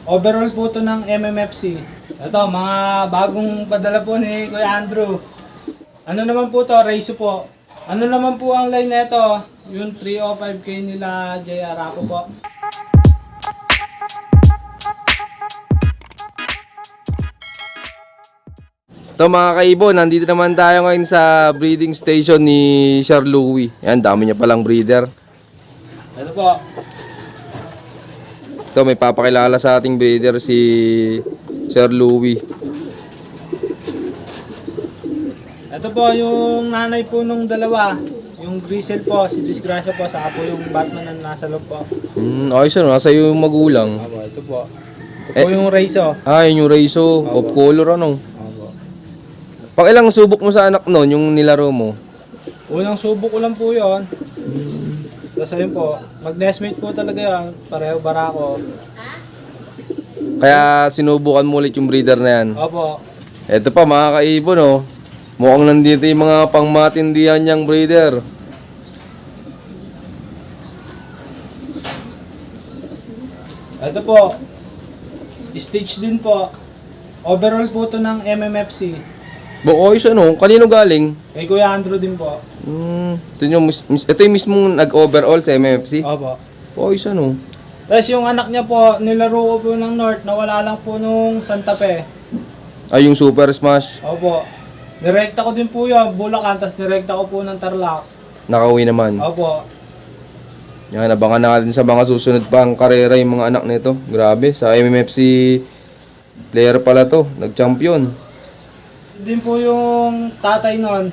Overall po to ng MMFC. Ito, mga bagong padala po ni Kuya Andrew. Ano naman po to? Reiso po. Ano naman po ang line nito? Yung 305K nila JR ako po. Ito mga kaibon, nandito naman tayo ngayon sa breeding station ni Sir Louie. Yan, dami niya palang breeder. Ito po. Ito, may papakilala sa ating breeder si Sir Louie. Ito po yung nanay po nung dalawa. Yung Grisel po, si Disgrasya po, saka po yung Batman na nasa loob po. Ayos ano, nasa yung magulang. Abo, ito po. Ito po yung Reiso. Yun yung Reiso, of color ano. Abo. Pang ilang subok mo sa anak nun, yung nilaro mo? Unang subok ko lang po yun. Tapos ayun po, mag-nestmate po talaga yan. Pareho barako. Kaya sinubukan mo ulit yung breeder na yan. Opo. Ito pa mga kaibon oh. Mukhang nandito yung mga pangmatindihan niyang breeder. Ito po, stage din po. Overall po to ng MMFC. Ayos ano, kanino galing? Kay Kuya Andrew din po. Ito yung mismong nag-overall sa MFC? Opo. Ayos ano. Tapos yung anak niya po, nilaro ko po ng North, nawala lang po nung Santa Fe. Yung Super Smash. Opo. Direkta ko din po yun, Bulacan, tapos direkta ko po ng Tarlac. Nakauwi naman. Opo. Yan, abangan natin sa mga susunod pang karera yung mga anak nito. Grabe, sa MMFC player pala to, nag-champion. Din po yung tatay nun,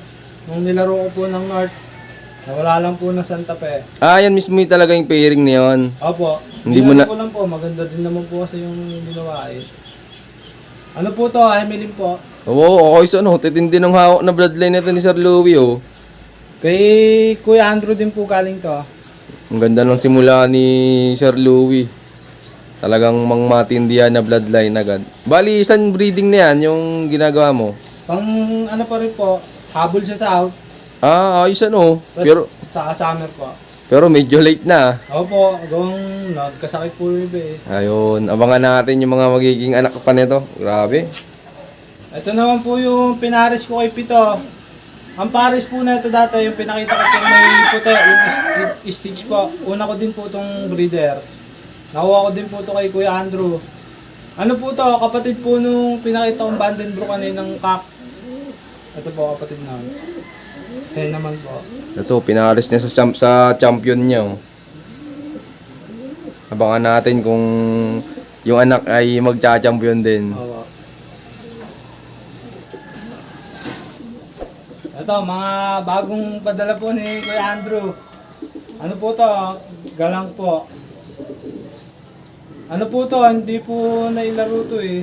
nung nilaro ko po ng North, nawala lang po ng Santa Fe. Yan mismo yung talaga yung pairing niyon. Opo. Hindi mo na- ko lang po, maganda din naman po kasi yung ginawa eh. Ano po to, Emily po? Oo, okay so ano, titindi ng hawak na bloodline nito ni Sir Louie oh. Kay Kuya Andrew din po galing to. Ang ganda ng simula ni Sir Louie. Talagang mangmatindihan na bloodline agad. Bali, isang breeding na yan yung ginagawa mo? Pang ano pa rin po, habol siya sa out. Ayos ano. Tapos sa summer po. Pero medyo late na. Opo, gawang nagkasakit po yung iba eh. Ayun, abangan natin yung mga magiging anak pa nito. Grabe. Ito naman po yung pinaris ko kay Pito. Ang pares po na ito dati, yung pinakita ko po may puti, yung stitch po. Una ko din po itong breeder. Nakuha ko din po ito kay Kuya Andrew. Ano po to, kapatid po nung pinakita kong Vandenbroek kanina ng kak. Ito po kapatid na. Kaya naman po. Ito, pinaris niya sa champion niya. Oh. Abangan natin kung yung anak ay magcha-champion din. Oo. Ito, mga bagong padala po ni Kuya Andrew. Ano po to? Galang po. Ano po to? Hindi po nailaro to eh.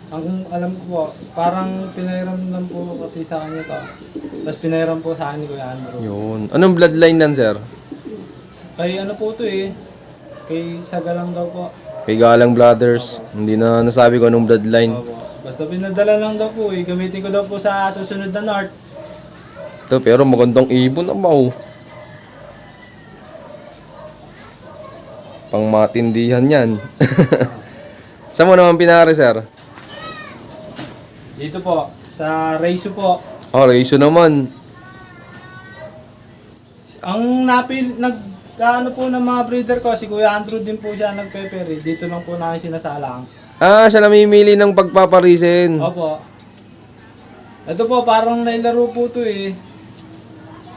Ang alam ko po, parang pinairam lang po kasi sa kanya to. Tapos pinairam po sa akin ni Kuya Andrew. Yun. Anong bloodline nan, sir? Kay ano po to eh. Kay Sagalang daw po. Kay Galang Brothers. Hindi na nasabi ko anong bloodline. Opo. Basta pinadala lang daw po eh. Gamitin ko daw po sa susunod na North. Ito, pero magandang ibon naman. Oh. Pang matindihan yan. Saan mo naman pinari, sir? Dito po, sa Reiso po. Reiso naman. Ang nagkaano po ng mga breeder ko, si Kuya Andrew din po siya nagpeperi. Dito lang po namin sinasalang. Siya namimili ng pagpaparisin. Opo. Ito po, parang nailaro po to eh.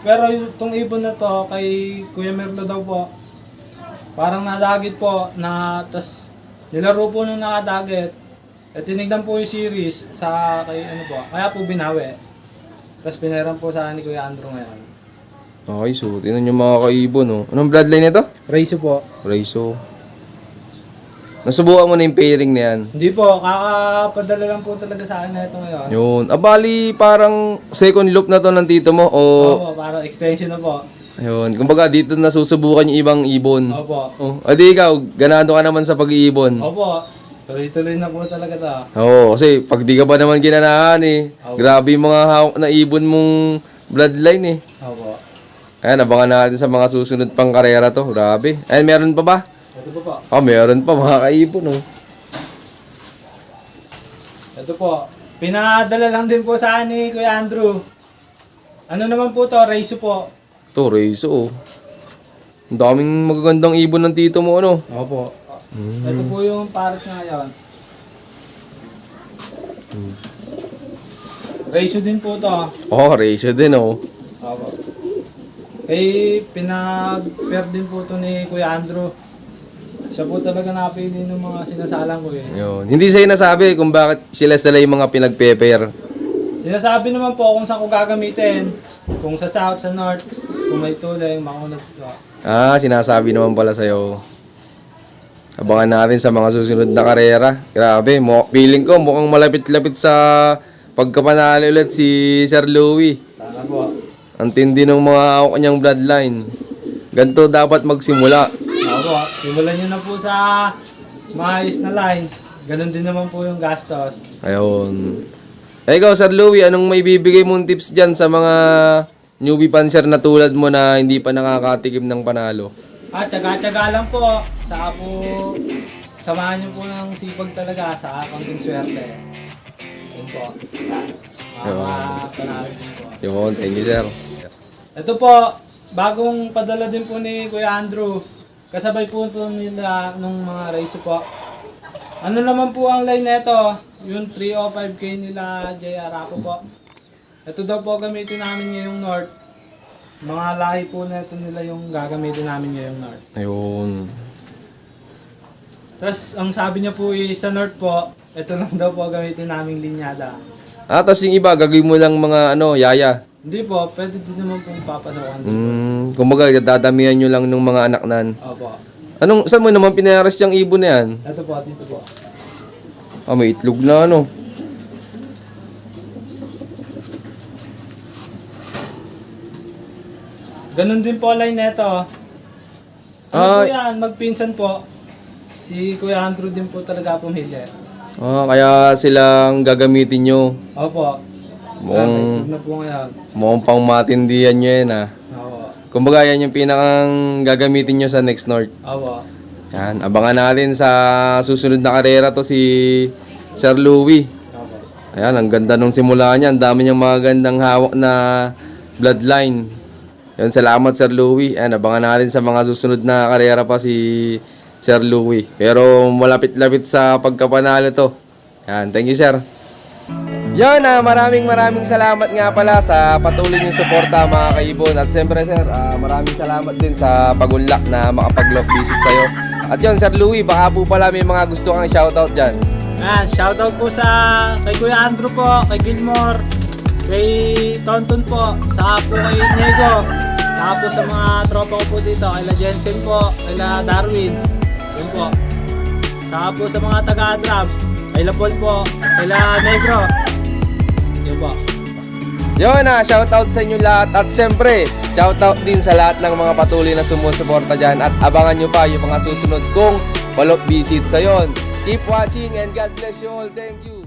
Pero itong ibon na to, kay Kuya Merlo daw po, parang nadagit po, tas nilaro po nung nakadagit. At tinignan po yung series sa kay ano po, kaya po binawi. Tapos pinahiram po sa ni Kuya Andrew ngayon. Okay, so tinan yung mga kaibon. Oh. Anong bloodline nito? Reiso po. Reiso. Nasubukan mo na yung pairing na yan? Hindi po, kakapadala lang po talaga sa akin na ito ngayon. Yun. Bali, parang second loop na to ng tito mo? Opo, parang extension na po. Ayun. Kumbaga, dito nasusubukan yung ibang ibon. Opo. Adi ikaw, ganado ka naman sa pag-iibon. Opo, tuloy-tuloy na po talaga to. Oo, kasi pag di ka ba naman ginanahan eh. Grabe yung mga hawak na ibon mong bloodline eh. Opo. Ayan, abangan natin sa mga susunod pang karera to. Grabe. Ayan, meron pa ba? Ito po po. Meron pa mga kaibon oh. Ito po. Pinadala lang din po sa akin ni Kuya Andrew. Ano naman po to? Reiso po. Ito, Reiso, oh. Ang daming magagandang ibon ng tito mo, ano? Opo. Ito po yung pares na ngayon. Reiso din po to. Oh, Reiso din, oh. Opo. Kaya pinag-pair din po to ni Kuya Andrew. Siya po talaga napili ng mga sinasalang ko eh. Yun. Hindi sa'yo nasabi kung bakit sila yung mga pinag-pair. Sinasabi naman po kung saan ko gagamitin. Kung sa south, sa north, kung may tuloy, makunat po. Ah, sinasabi naman pala sa'yo. Abangan natin sa mga susunod na karera. Grabe, feeling ko mukhang malapit-lapit sa pagkapanalo ulit si Sir Louie. Sana po. Ang tindi ng mga kanyang bloodline. Ganito dapat magsimula. Opo, simulan nyo na po sa maayos na line. Ganon din naman po yung gastos. Ayun. Eh ikaw, Sir Louie, anong may bibigay mong tips dyan sa mga newbie panser na tulad mo na hindi pa nakakatikim ng panalo? Tsaga-tsaga lang po. Saka po, samahan nyo po ng sipag talaga sa konting swerte. Yun po. Panalo din po. Yun, thank you, sir. Ito po, bagong padala din po ni Kuya Andrew. Kasabay po ito nila nung mga race po. Ano naman po ang line nito? Yung 305K nila JR Apo po. Ito daw po gamitin namin ngayong North. Mga lahi po na ito nila yung gagamitin namin ngayong North. Ayun. Tapos ang sabi niya po sa North po, ito lang daw po gamitin namin linyada. Ah, tapos yung iba, gagawin mo lang mga yaya. Hindi po, pwede din naman pong papasawan dito. Kumbaga, dadamihan nyo lang ng mga anak nan. Opo. Saan mo naman pinaras yung ibon na yan? Ito po, dito po. Ah, may itlog na Ganon din po line neto. Ano po yan, magpinsan po. Si Kuya Andrew din po talaga pumili. Ah, kaya silang gagamitin nyo. Opo. Mukhang, Na po ngayon. mukhang pang matindihan nyo yan, ah. Opo. Kumbaga, yan yung pinakang gagamitin nyo sa next North. Opo. Yan, abangan natin sa susunod na karera to si Sir Louie. Opo. Ayan, ang ganda nung simula niya. Ang dami niyang mga gandang hawak na bloodline. Yan, salamat Sir Louie. Ayan, abangan natin sa mga susunod na karera pa si Sir Louie. Pero malapit-lapit sa pagkapanalo to. Yan, thank you sir. Yan, maraming salamat nga pala sa patuloy niyong suporta mga kaibon. At siyempre sir, maraming salamat din sa pagunlak na makapag-lock visit sa'yo. At yun, Sir Louie, baka po pala may mga gusto kang shoutout dyan. Shoutout po kay Kuya Andrew po, kay Gilmore, kay Tonton po, saka po kay Nego, saka po sa mga tropa ko po dito, kay Jensen po, kay Darwin, yun po. Saka po sa mga taga-Adrab, kay Paul po, kay Negro, yun po. Yun shoutout sa inyo lahat. At siyempre, shoutout din sa lahat ng mga patuloy na sumusuporta dyan. At abangan nyo pa yung mga susunod kong follow-up visit sa yon. Keep watching and God bless you all. Thank you.